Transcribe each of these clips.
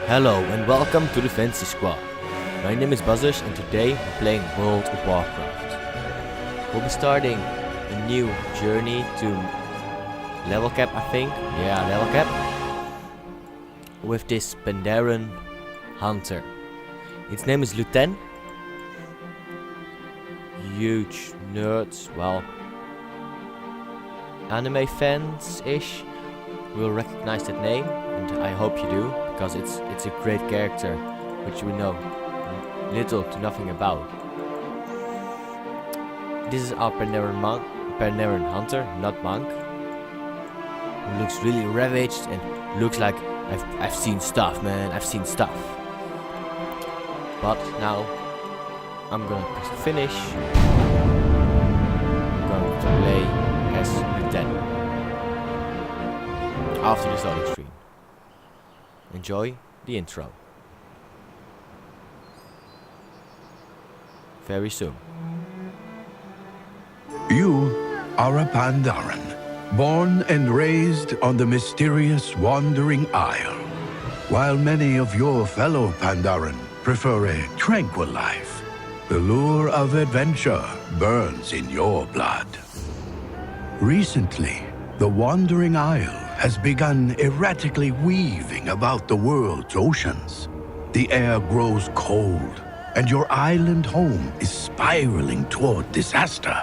Hello and welcome to the Fancy Squad. My name is Buzzers and today we're playing World of Warcraft. We'll be starting a new journey to level cap, I think. Yeah, level cap. With this pandaren hunter. Its name is LuTen's. Huge nerds, well, anime fans-ish will recognize that name, and I hope you do, because it's a great character which we know little to nothing about. This is our pandaren hunter, not monk, who looks really ravaged and looks like I've seen stuff, man. I've seen stuff. But now I'm gonna press finish. I'm going to play as LuTen's after this loading screen. Enjoy the intro. Very soon. You are a pandaren, born and raised on the mysterious Wandering Isle. While many of your fellow pandaren prefer a tranquil life, the lure of adventure burns in your blood. Recently, the Wandering Isle has begun erratically weaving about the world's oceans. The air grows cold, and your island home is spiraling toward disaster.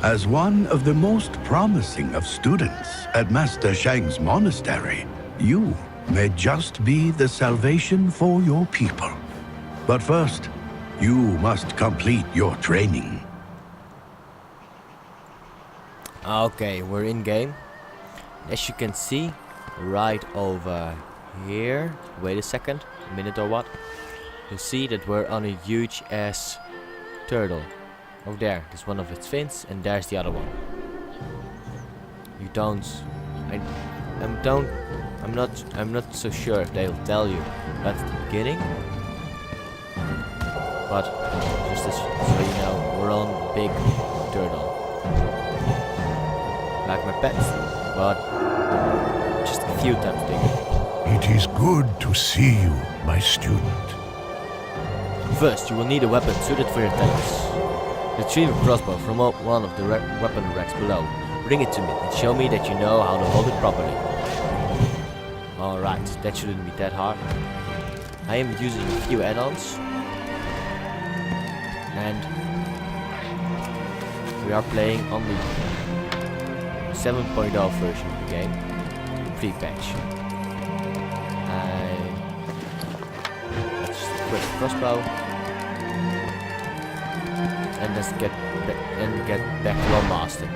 As one of the most promising of students at Master Shang's monastery, you may just be the salvation for your people. But first, you must complete your training. Okay, we're in game. As you can see, right over here, wait a second, a minute or what, you'll see that we're on a huge ass turtle. Over there, there's one of its fins, and there's the other one. You don't, I'm not so sure if they'll tell you that's the beginning. But just as so you know, we're on a big turtle. Like my pets, but just a few times bigger. It is good to see you, my student. First, you will need a weapon suited for your talents. Retrieve a crossbow from one of the weapon racks below. Bring it to me and show me that you know how to hold it properly. Alright, that shouldn't be that hard. I am using a few add-ons. And we are playing on the 7.0 version of the game, pre-patch. Let's just equip the crossbow, and let's get back to our master.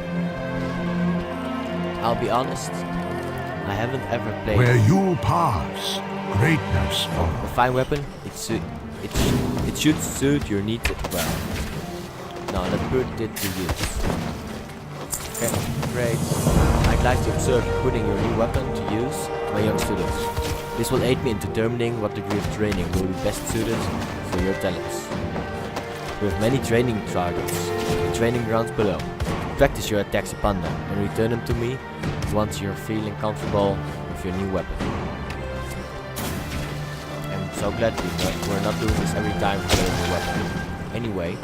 I'll be honest, I haven't ever played. Where you pass, greatness follows. A fine weapon. It should suit your needs well. Now let's put it to use. Okay, great. I'd like to observe you putting your new weapon to use, my young students. This will aid me in determining what degree of training will be best suited for your talents. We have many training targets and training grounds below. Practice your attacks upon them and return them to me once you're feeling comfortable with your new weapon. I'm so glad we're not doing this every time we get a new weapon. Anyway,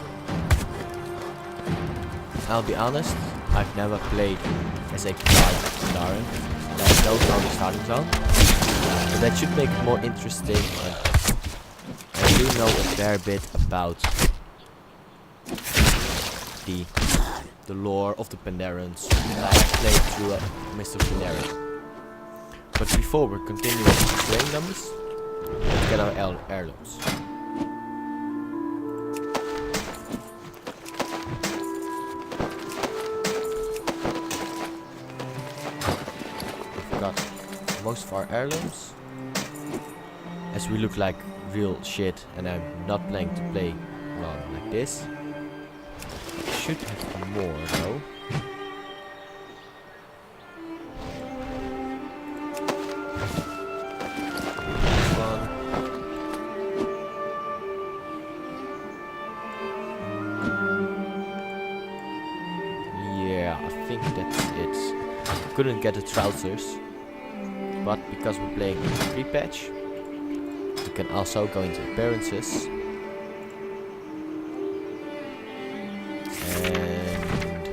I'll be honest, I've never played as a pandaren. I don't know the starting zone, but that should make it more interesting. I do know a fair bit about the lore of the pandarens. I have played through Mr. Pandaren. But before we continue with the training numbers, let's get our heirlooms. We've got most of our heirlooms, as we look like real shit, and I'm not planning to play well like this. Should have more though. This one. Yeah, I think that's it. Couldn't get the trousers, but because we're playing pre-patch, can also go into appearances. And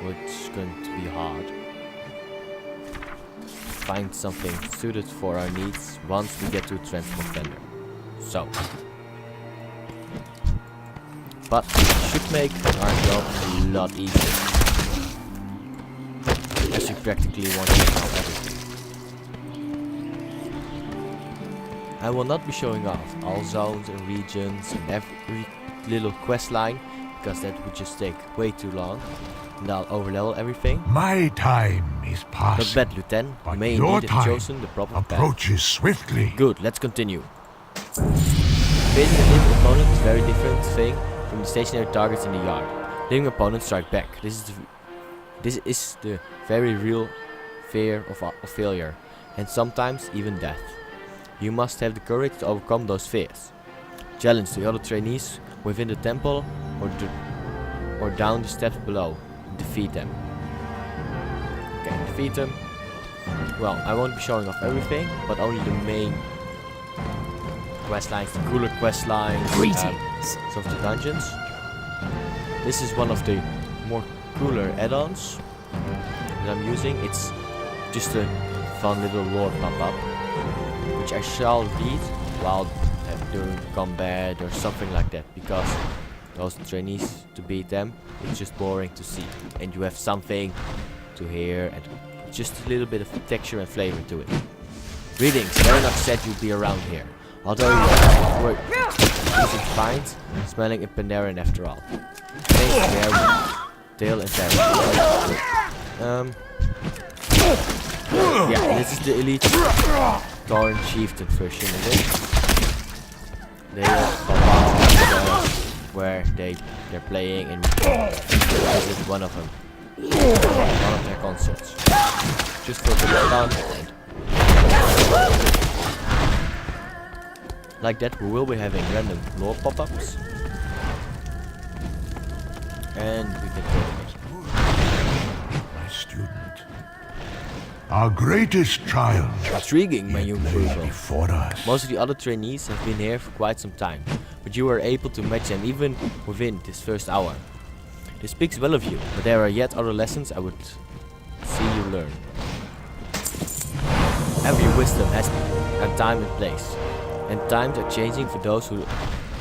what's going to be hard? Find something suited for our needs once we get to transport vendor. So, but it should make our job a lot easier, as you practically want to know everything. I will not be showing off all zones and regions and every little quest line, because that would just take way too long, and I'll overlevel everything. My time is Not passing, bad, Lieutenant. You but may your indeed have time chosen the proper path. approaches swiftly. Good, let's continue. Facing a living opponent is a very different thing from the stationary targets in the yard. Living opponents strike back. This is the very real fear of failure, and sometimes even death. You must have the courage to overcome those fears. Challenge the other trainees within the temple or down the steps below. Defeat them. Okay, defeat them. Well, I won't be showing off everything, but only the main quest lines, the cooler quest lines, some of the dungeons. This is one of the more cooler add-ons that I'm using. It's just a fun little lore pop-up, which I shall read while doing combat or something like that, because those trainees, to beat them, it's just boring to see, and you have something to hear and just a little bit of texture and flavor to it. Greetings, very not said you'd be around here, although you were using finds, smelling a pandaren after all. Thanks, Dale and Terry. Yeah, this is the elite Torn Chieftain version of it. They where they're playing, and this is one of them. One of their concerts. Just for a bit of fun. And like that, we will be having random lore pop-ups. And we can go My student, our greatest trial intriguing, my young people. before us. Most of the other trainees have been here for quite some time, but you were able to match them even within this first hour. This speaks well of you, but there are yet other lessons I would see you learn. Every wisdom has a time and place, and times are changing for those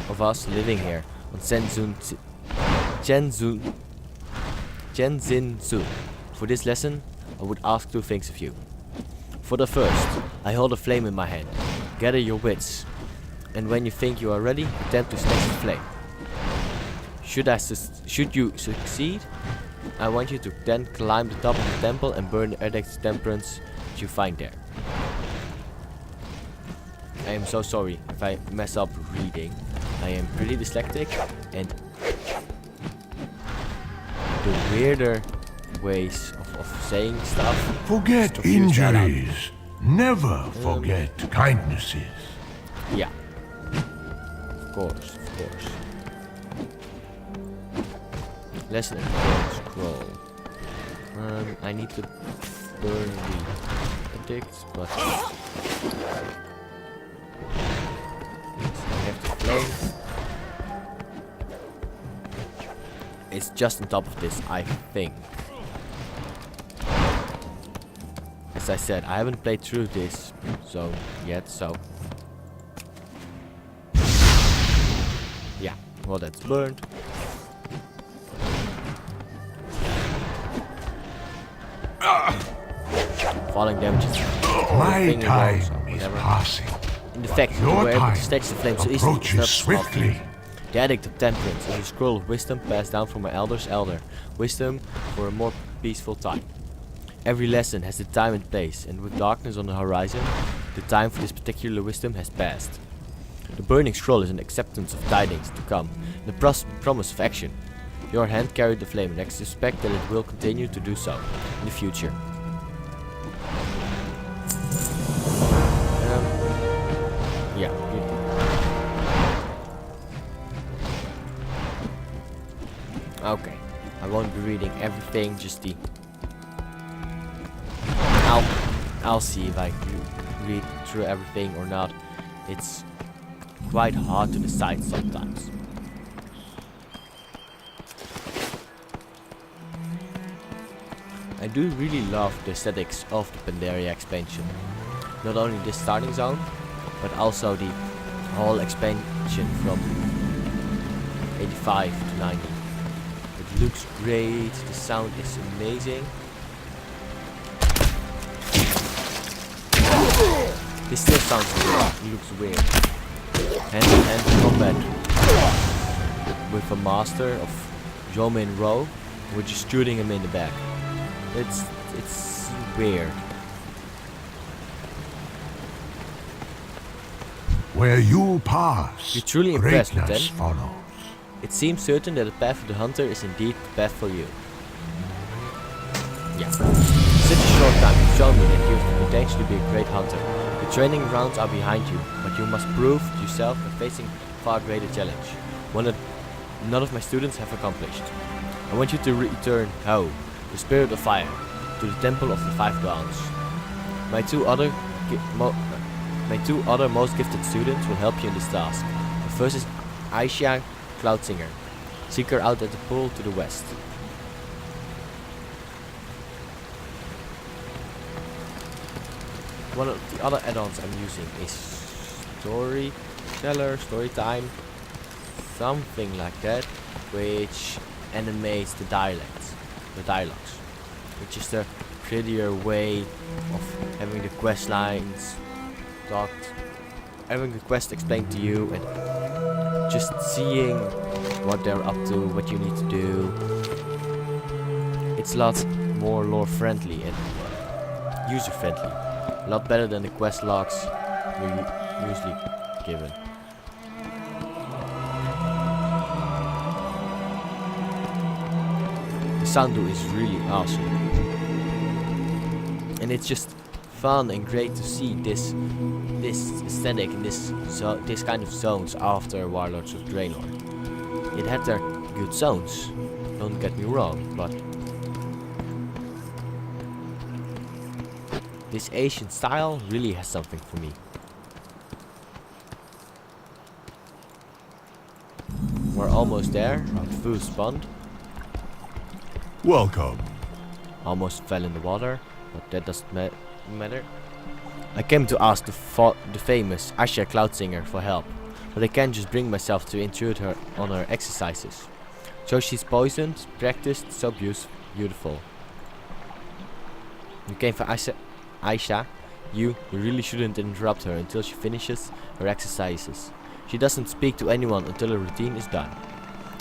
of us living here on Zhenjin-Su. For this lesson, I would ask two things of you. For the first, I hold a flame in my hand. Gather your wits, and when you think you are ready, attempt to snatch the flame. Should you succeed, I want you to then climb the top of the temple and burn the Edict's temperance that you find there. I am so sorry if I mess up reading. I am pretty dyslexic, and the weirder ways of saying stuff. Forget injuries. Never forget kindnesses. Yeah. Of course, of course. Lesson and scroll. I need to burn the addicts, but I have the flame. It's just on top of this, I think. As I said, I haven't played through this yet, so yeah. Well, that's burned. Falling damage is My time is passing. In the fact that you were able to snatch the flame so easily is not Swiftly. The Addict of Temperance is a scroll of wisdom passed down from my elder's elder. Wisdom for a more peaceful time. Every lesson has a time and place, and with darkness on the horizon, the time for this particular wisdom has passed. The burning scroll is an acceptance of tidings to come, and a promise of action. Your hand carried the flame, and I suspect that it will continue to do so in the future. Yeah. Okay. I won't be reading everything, just the... I'll see if I read through everything or not. It's quite hard to decide sometimes. I do really love the aesthetics of the Pandaria expansion. Not only this starting zone, but also the whole expansion from 85 to 90. It looks great, the sound is amazing. This still sounds weird, it looks weird. Hand-to-hand combat with a master of Jomin Row, which is shooting him in the back. It's weird. Where you pass, You're truly impressed, greatness LuTen. follows. It seems certain that the path of the hunter is indeed the path for you. Yeah. In such a short time, you've shown me that you have the potential to be a great hunter. The training grounds are behind you, but you must prove to yourself by facing far greater challenge, one that none of my students have accomplished. I want you to return home, the spirit of fire, to the temple of the five dawns. My two other most gifted students will help you in this task. The first is Aisha Cloudsinger. Seek her out at the pool to the west. One of the other add-ons I'm using is Storyteller, Storytime, something like that, which animates the dialogues, which is the prettier way of having the quest lines talked, having the quest explained to you, and just seeing what they're up to, what you need to do. It's a lot more lore friendly and user friendly. A lot better than the quest logs you're usually given. The sound is really awesome. And it's just fun and great to see this aesthetic and this kind of zones after Warlords of Draenor. It had their good zones, don't get me wrong, but this Asian style really has something for me. We're almost there, our food spawned. Welcome. Almost fell in the water, but that doesn't matter. I came to ask the famous Asha Cloudsinger for help, but I can't just bring myself to intrude her on her exercises. So she's poisoned, practiced, so beautiful. You came for Aisha, you really shouldn't interrupt her until she finishes her exercises. She doesn't speak to anyone until her routine is done.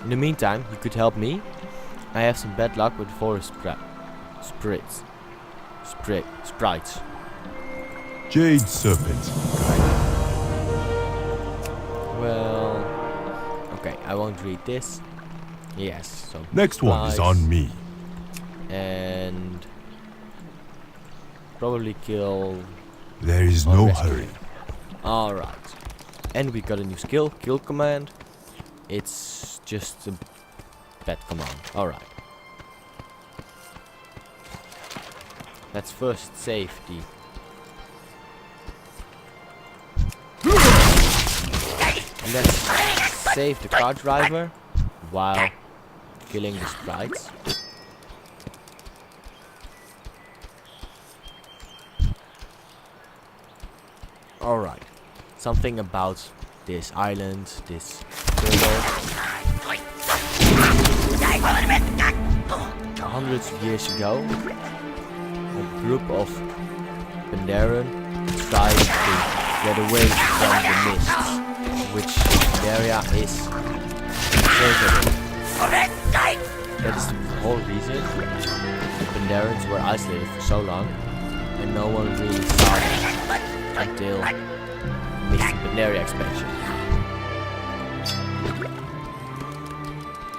In the meantime, you could help me. I have some bad luck with forest sprites. Jade Serpent. Well, okay, I won't read this. Yes, so Next one is on me. and probably kill. There is or no rescue. hurry. Alright. And we got a new skill, kill command. It's just a bad command. Alright. Let's first save the. And let's save the car driver while killing the sprites. Alright. Something about this island, this turtle. Hundreds of years ago, a group of pandaren tried to get away from the mists, which Pandaria is conservative. That is the whole reason the pandarens were isolated for so long, and no one really saw them until Mist and Pandaria expansion.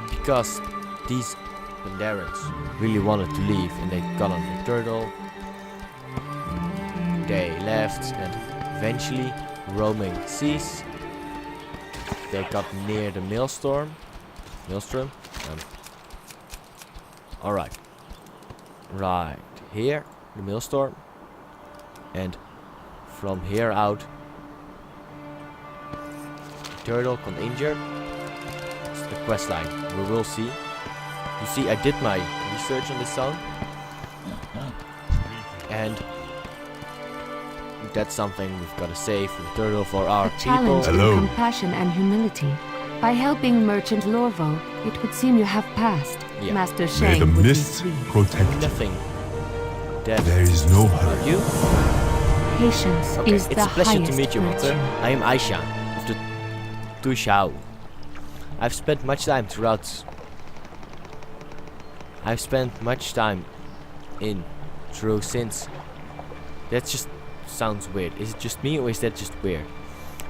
Because these pandarens really wanted to leave and they got on the turtle. They left and eventually roaming seas. They got near the Maelstrom. Alright. Right here, the Maelstrom. And from here out. Turtle uninjured. It's the quest line. We will see. You see, I did my research on this song. And that's something we've got to save the turtle for our people. Challenge in Hello. compassion and humility. By helping Merchant Lorvo, it would seem you have passed. Yeah. Master May Shang the would be mists pleased. protect you. Nothing. That There is no are hurry. you? Patience Okay, is it's the a pleasure highest to meet you, virtue. Hunter. I am Aisha of the Tushao. I've spent much time through since. That just sounds weird. Is it just me or is that just weird?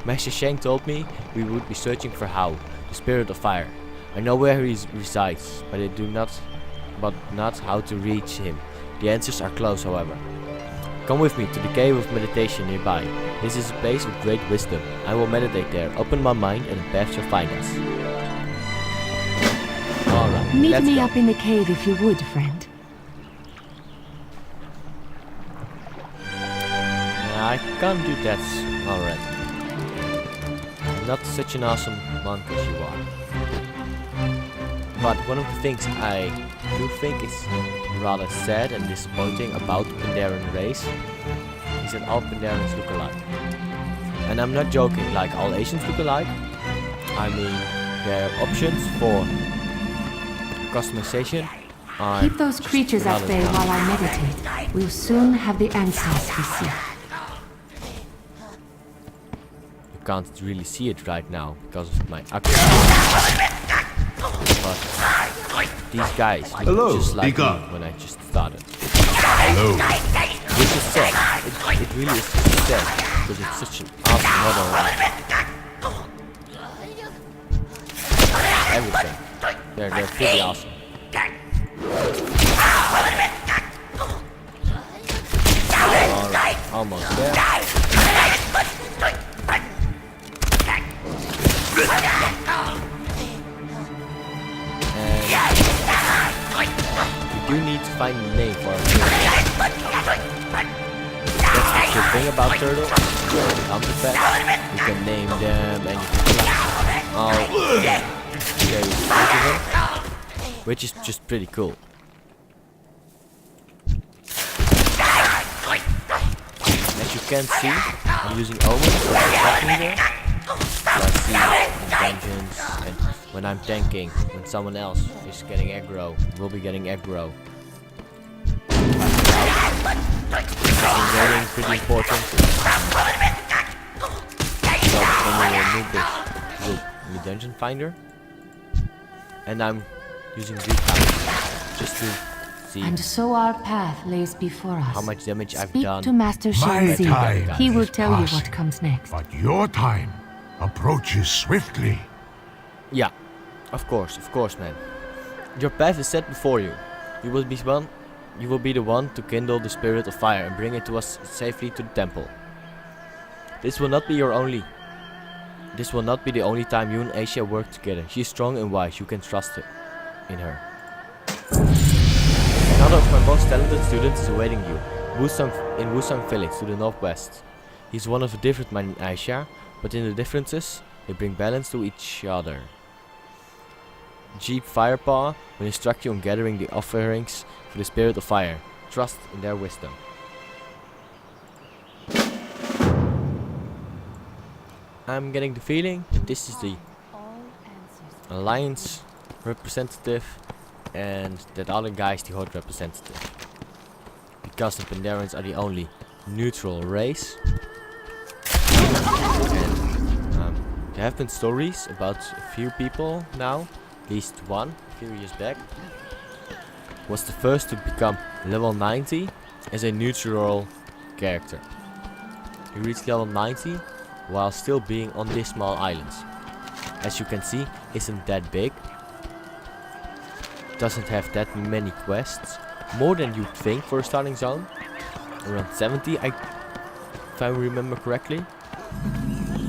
Master Shang told me we would be searching for Hao, the spirit of fire. I know where he resides, but not how to reach him. The answers are close, however. Come with me to the cave of meditation nearby. This is a place of great wisdom. I will meditate there, open my mind, and the path shall find us. Alright, Meet let's me go. up in the cave if you would, friend. I can't do that already. I'm not such an awesome monk as you are. But one of the things I do think is rather sad and disappointing about the Pandaren race is that all Pandarens look alike. And I'm not joking, like all Asians look alike. I mean, their options for customization are Keep those creatures at rather bay dumb. while I meditate. We'll soon have the answers we seek. You can't really see it right now because of my axe. But these guys look Hello, just like me Ika. when I just started. Hello. Which is sad. It really is sad because it's such an awesome model. Everything. They're pretty awesome. Alright, almost there. And we do need to find a name for our turtle. That's the good thing about turtles. Come to pet. You can name them and you can which is just pretty cool. As you can see, I'm using omens for attacking here. I see in dungeons and when I'm tanking, when someone else is getting aggro, will be getting aggro. Rating pretty important. So when you remove this in the dungeon finder, and I'm using recount just to see And so our path lays before us. how much damage I've Speak done. to Master My Shang Zi. time He will is tell you past. what comes next. But your time approaches swiftly. Yeah, of course, man. Your path is set before you. You will be the one to kindle the spirit of fire and bring it to us safely to the temple. This will not be the only time you and Asia work together. She is strong and wise. You can trust in her. Another of my most talented students is awaiting you. In Wusang village to the northwest. He's one of a different man in Asia, but in the differences, they bring balance to each other. Jeep Firepaw will instruct you on gathering the offerings for the spirit of fire. Trust in their wisdom. I'm getting the feeling that this is the Alliance representative and that other guy is the Horde representative. Because the Pandarens are the only neutral race. And there have been stories about a few people now, at least one, a few years back, was the first to become level 90 as a neutral character. He reached level 90 while still being on these small islands. As you can see, isn't that big. Doesn't have that many quests. More than you'd think for a starting zone. Around 70, if I remember correctly.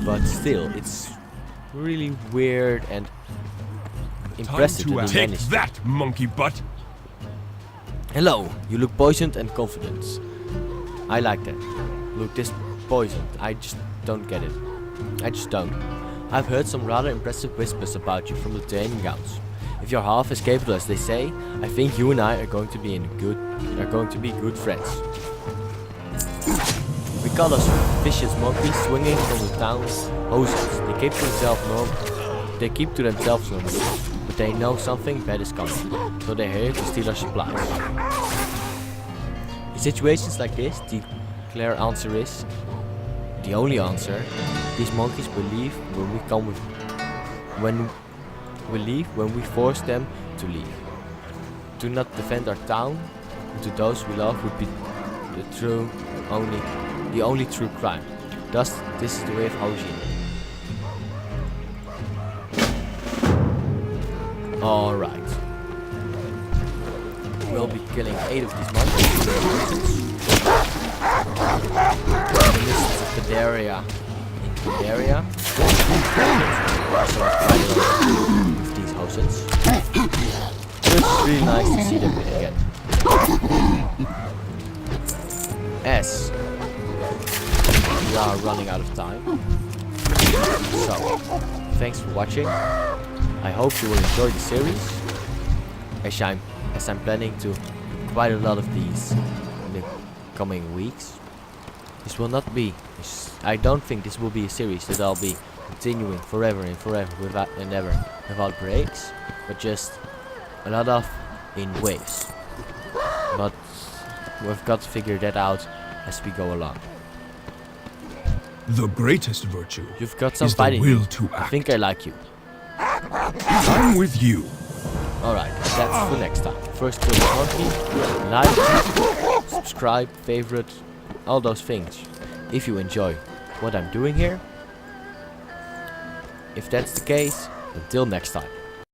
But still, it's really weird and impressive that they managed. that, monkey butt! Hello, you look poisoned and confident. I like that. Look, this poisoned. I just don't get it. I just don't. I've heard some rather impressive whispers about you from the training grounds. If you're half as capable as they say, I think you and I are going to be good friends. We call those vicious monkeys swinging from the town's hoses. They keep to themselves normally, but they know something bad is coming, so they're here to steal our supplies. In situations like this, the clear answer is the only answer. These monkeys will leave when we force them to leave. To not defend our town to those we love would be the only true crime. Thus, this is the way of Hojin. Alright. We'll be killing 8 of these monsters. The list of Pandaria in Pandaria. So with these houses. It's really nice to see them again. As we are running out of time. So, thanks for watching. I hope you will enjoy the series, as I'm planning to do quite a lot of these in the coming weeks. This will not be, I don't think this will be a series that I'll be continuing forever and forever without breaks, but just a lot of in waves. But we've got to figure that out as we go along. The greatest virtue You've got some is the fighting. will to I act. think I like you. I'm with you. Alright, that's for next time. First kill the monkey, like, subscribe, favorite, all those things. If you enjoy what I'm doing here. If that's the case, until next time.